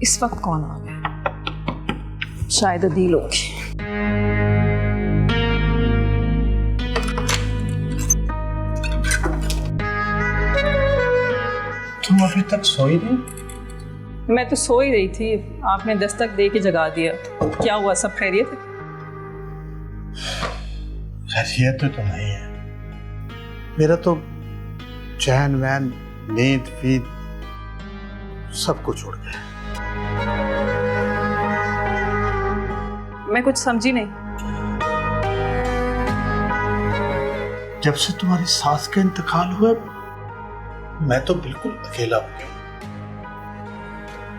इस वक्त कौन आ गया? शायद अदील होगी। तुम अभी तक सोई नहीं? मैं तो सो ही रही थी, आपने दस्तक दे के जगा दिया। क्या हुआ, सब खैरियत है? खैरियत तो नहीं है। मेरा तो चैन वैन नींद वींद सब कुछ उड़ गया। मैं कुछ समझी नहीं। जब से तुम्हारी सास का इंतकाल हुआ मैं तो बिल्कुल अकेला हो गया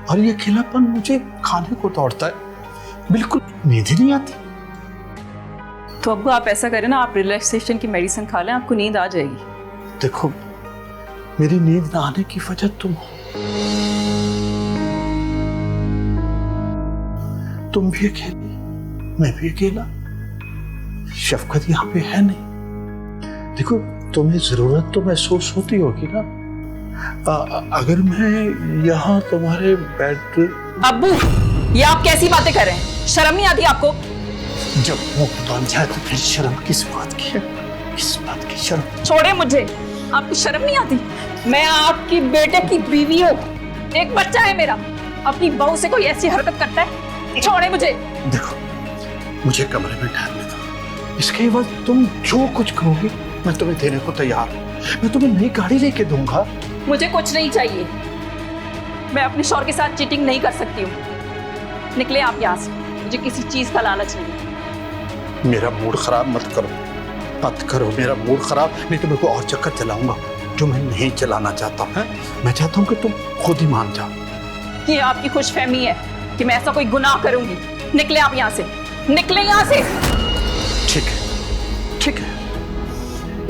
और ये अकेलापन मुझे खाने को दौड़ता है, बिल्कुल नींद ही नहीं आती। तो अब्बू आप ऐसा करें ना, आप रिलैक्सेशन की मेडिसिन खा लें, आपको नींद आ जाएगी। देखो मेरी नींद ना आने की वजह तुम हो। तुम भी अकेली, मैं भी अकेला, शफकत यहाँ पे है नहीं। देखो तुम्हें जरूरत तो महसूस होती होगी ना। अगर मैं यहाँ तुम्हारे बेड। अब्बू ये आप कैसी बातें कर रहे हैं? शर्म नहीं आती आपको? जब मुंह बन जाए तो फिर शर्म किस बात की है? किस बात की शर्म? छोड़े मुझे, आपको शर्म नहीं आती? मैं आपकी बेटे की बीवी हूँ, एक बच्चा है मेरा। अपनी बहू से कोई ऐसी हरकत करता है? छोड़े मुझे। देखो मुझे कमरे में ठहरने दो, इसके बाद तुम जो कुछ कहोगी मैं तुम्हें देने को तैयार हूँ। मैं तुम्हें नई गाड़ी लेके दूंगा। मुझे कुछ नहीं चाहिए, मैं अपने शौहर के साथ चीटिंग नहीं कर सकती हूँ। निकले आप यहाँ से, मुझे किसी चीज का लालच नहीं। मेरा मूड खराब मत करो, मत करो मेरा मूड खराब, नहीं तो मैं को और चक्कर चलाऊंगा जो मैं नहीं चलाना चाहता हूँ। मैं चाहता हूँ कि तुम खुद ही मान जाओ। ये आपकी खुशफहमी है कि मैं ऐसा कोई गुनाह करूंगी। निकले आप यहाँ से, निकले यहाँ से। ठीक है, ठीक है।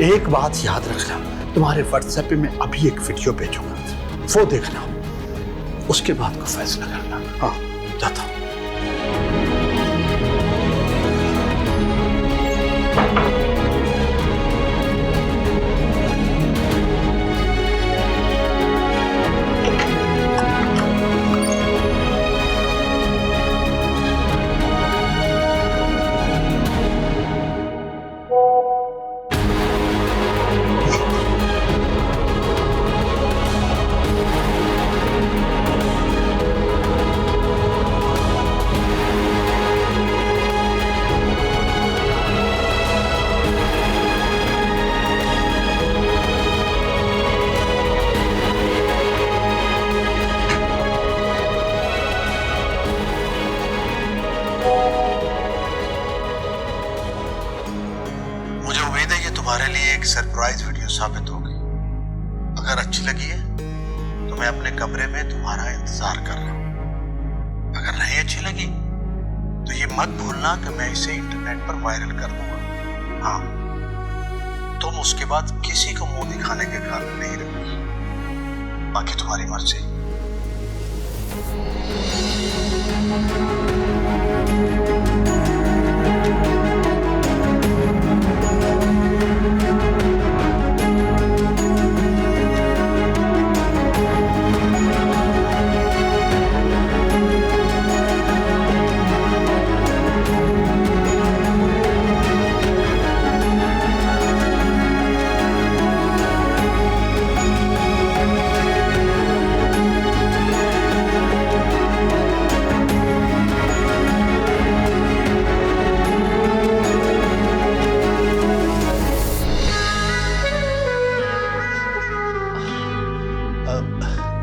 एक बात याद रखना, तुम्हारे व्हाट्सएप पे मैं अभी एक वीडियो भेजूंगा, वो देखना, उसके बाद को फैसला करना। हाँ जाता हूँ। तुम्हारे लिए एक सरप्राइज वीडियो साबित होगी। अगर अच्छी लगी है तो मैं अपने कमरे में तुम्हारा इंतजार कर रहा हूँ। अगर नहीं अच्छी लगी तो ये मत भूलना कि मैं इसे इंटरनेट पर वायरल कर दूंगा। हाँ, तुम उसके बाद किसी को मुंह दिखाने के काबिल नहीं रहोगी, बाकी तुम्हारी मर्जी।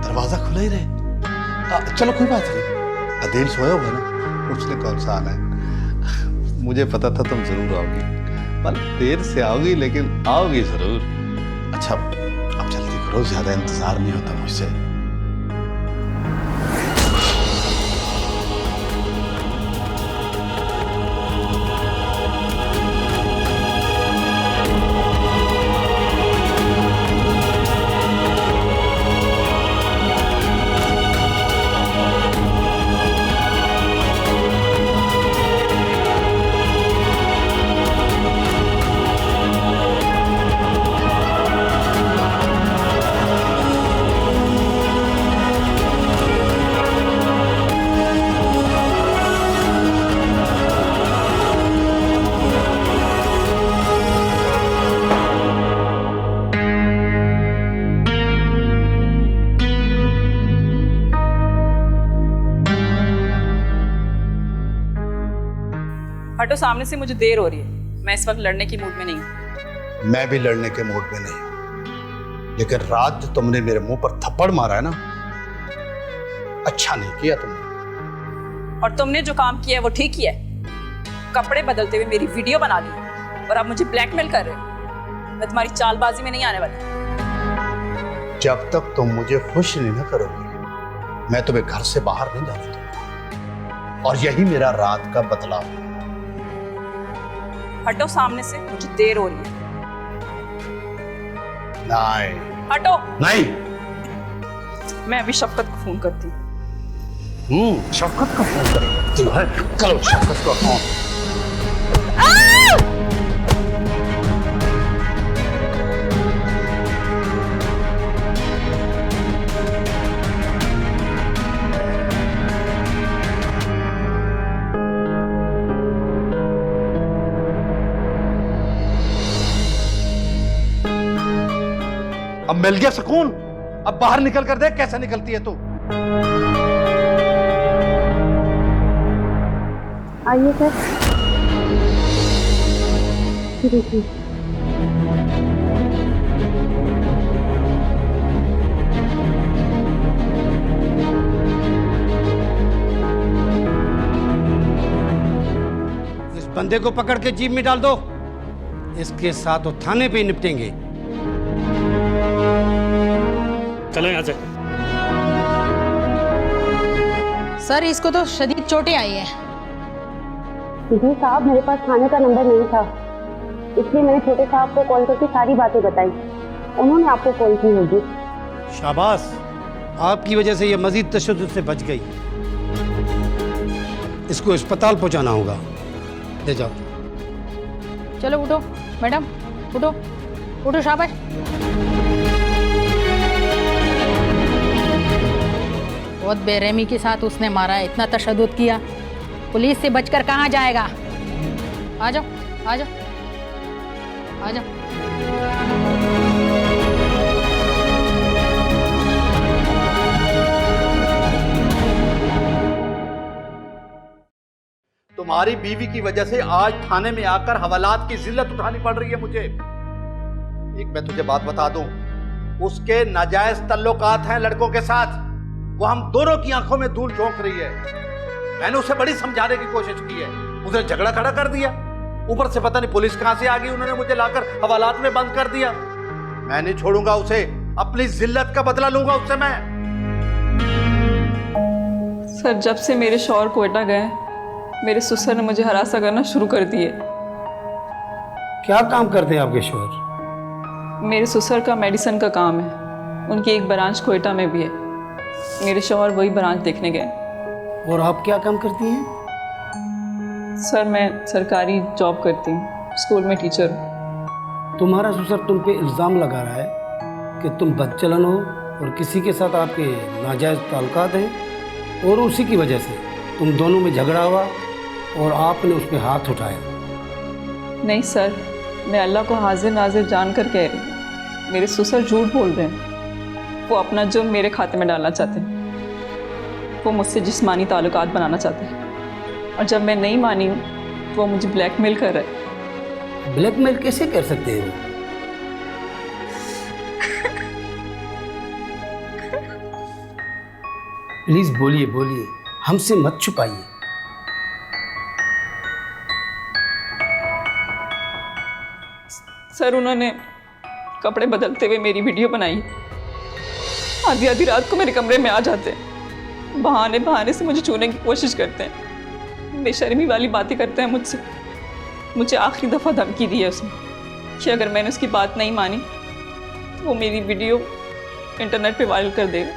दरवाजा खुला ही रहे। चलो कोई बात नहीं, अदील सोया हुआ ना, उसने कौन सा आना है। मुझे पता था तुम जरूर आओगी, पर देर से आओगी लेकिन आओगी जरूर। अच्छा अब जल्दी करो, ज्यादा इंतजार नहीं होता मुझसे। हटो सामने से, मुझे देर हो रही है। मैं इस वक्त लड़ने की मूड में नहीं हूँ। मैं भी लड़ने के मूड में नहीं हूं, लेकिन रात जो तुमने मेरे मुंह पर थप्पड़ मारा है ना, अच्छा नहीं किया तुमने। और तुमने जो काम किया है वो ठीक किया है। कपड़े बदलते हुए मेरी वीडियो बना दी और आप मुझे ब्लैकमेल कर रहे हो। मैं तुम्हारी चालबाजी में नहीं आने वाली। जब तक तुम मुझे खुश नहीं ना करोगे, मैं तुम्हें घर से बाहर नहीं जाने दूंगा, और यही मेरा रात का बदलाव है। हटो सामने से, मुझे देर हो रही है। नहीं हटो। नहीं। मैं अभी शफकत को फोन करती हूँ। शफकत का फोन करेंगे? चलो शफकत का फोन। अब मिल गया सुकून। अब बाहर निकल कर देख कैसे निकलती है तू। आइए सर। देखिए इस बंदे को पकड़ के जीप में डाल दो। इसके साथ वो थाने पे ही निपटेंगे। चलो यहाँ से। सर इसको तो शदीद चोटें आई हैं। जी साहब, मेरे पास थाने का नंबर नहीं था, इसलिए मैंने छोटे साहब को कॉल करके सारी बातें बताई। उन्होंने आपको कॉल की होगी। शाबाश, आपकी वजह से ये मजीद तशद्दुद से बच गई। इसको अस्पताल पहुंचाना होगा। ले जाओ। चलो उठो मैडम, उठो उठो, शाबाश। बहुत बेरहमी के साथ उसने मारा है, इतना तशद्दुद किया। पुलिस से बचकर कहाँ जाएगा। आ जाओ आ जाओ आ जाओ। तुम्हारी बीवी की वजह से आज थाने में आकर हवालात की जिल्लत उठानी पड़ रही है मुझे। एक मैं तुझे बात बता दूं, उसके नाजायज तल्लुकात हैं लड़कों के साथ। वो हम दोनों की आंखों में धूल झोंक रही है। मैंने उसे बड़ी समझाने की कोशिश की है, उसने झगड़ा खड़ा कर दिया। ऊपर से पता नहीं पुलिस कहां से आ गई, उन्होंने मुझे लाकर हवालात में बंद कर दिया। मैं नहीं छोड़ूंगा उसे, अपनी जिल्लत का बदला लूंगा उससे मैं। सर, जब से मेरे शौहर कोयटा गए, मेरे ससुर ने मुझे हरासा करना शुरू कर दिए। क्या काम करते हैं आपके शोहर? मेरे ससुर का मेडिसिन का काम है, उनकी एक ब्रांच कोयटा में भी है। मेरे शौहर वही ब्रांच देखने गए। और आप क्या काम करती हैं? सर, मैं सरकारी जॉब करती हूँ, स्कूल में टीचर हूँ। तुम्हारा ससुर तुम पे इल्ज़ाम लगा रहा है कि तुम बदचलन हो और किसी के साथ आपके नाजायज़ ताल्लुकात हैं, और उसी की वजह से तुम दोनों में झगड़ा हुआ और आपने उस पर हाथ उठाया। नहीं सर, मैं अल्लाह को हाजिर नाजिर जान कर कह रही हूँ, मेरे ससुर झूठ बोल रहे हैं। वो अपना जुर्म मेरे खाते में डालना चाहते हैं। वो मुझसे जिस्मानी ताल्लुकात बनाना चाहते हैं, और जब मैं नहीं मानी हूँ तो वो मुझे ब्लैकमेल कर रहे हैं। ब्लैकमेल कैसे कर सकते हो? प्लीज बोलिए बोलिए, हमसे मत छुपाइए। सर, उन्होंने कपड़े बदलते हुए मेरी वीडियो बनाई। आधी आधी रात को मेरे कमरे में आ जाते हैं, बहाने बहाने से मुझे छूने की कोशिश करते हैं, बेशर्मी वाली बातें करते हैं मुझसे। मुझे आखिरी दफ़ा धमकी दी है उसने कि अगर मैंने उसकी बात नहीं मानी तो वो मेरी वीडियो इंटरनेट पे वायरल कर देगा।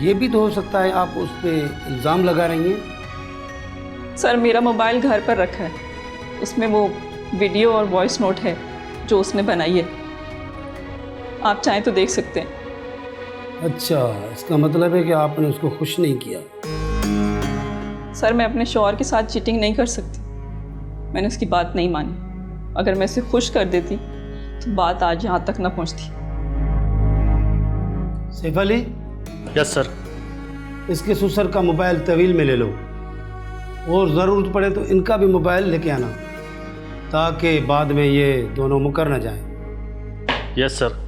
ये भी तो हो सकता है आप उस पर इल्ज़ाम लगा रही हैं। सर, मेरा मोबाइल घर पर रखा है, उसमें वो वीडियो और वॉइस नोट है जो उसने बनाई है। आप चाहें तो देख सकते हैं। अच्छा, इसका मतलब है कि आपने उसको खुश नहीं किया। सर, मैं अपने शौहर के साथ चीटिंग नहीं कर सकती। मैंने उसकी बात नहीं मानी। अगर मैं उसे खुश कर देती तो बात आज यहाँ तक ना पहुँचती। Saif Ali, yes sir. इसके ससुर का मोबाइल तवील में ले लो और ज़रूरत पड़े तो इनका भी मोबाइल लेके आना, ताकि बाद में ये दोनों मुकर न जाएं। Yes sir.